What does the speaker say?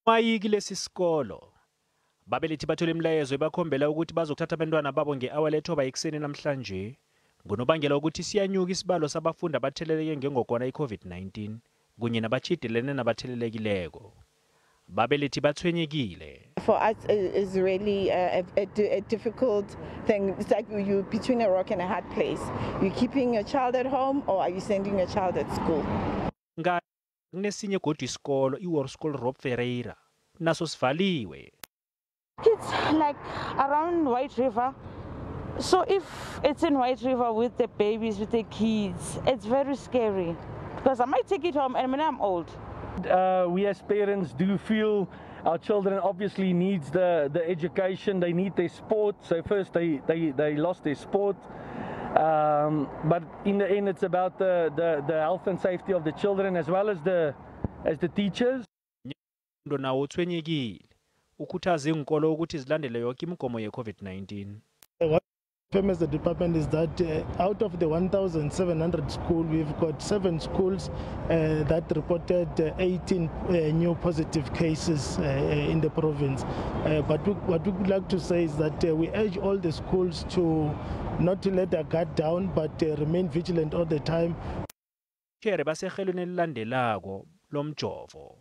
Mayiki lesisikolo babelethi bathole imlayezo ebakhombela ukuthi bazokuthatha abantwana babo nge-hour lethoba ekuseni namhlanje ngonobangela ukuthi siyanyuka isibalo sabafundi abatheleleke ngengogwana i-COVID-19 kunye nabachidelene nabathelelekileko. Babelethi bathwenyekile. For us, it's really a difficult thing. It's like you're between a rock and a hard place. You're keeping your child at home or are you sending your child at school? Kunesinye kodwa isikolo i-War School Rob Ferreira naso sivaliwe. It's like around White River. So if it's in White River with the babies, with the kids, it's very scary because I might take it home and when I'm old. We as parents do feel our children obviously needs the education, they need their sport. So first they lost their sport. But in the end it's about the health and safety of the children as well as the teachers. Nawo uthwenyekile ukhuthaza iinkolo ukuthi zilandele yonke imigomo ye-COVID-19. What as the department is that out of the 1,700 schools, we've got 7 schools that reported 18 new positive cases in the province. But what we would like to say is that we urge all the schools to not to let their guard down, but remain vigilant all the time. Chere basehelweni elilandelako lomjovo.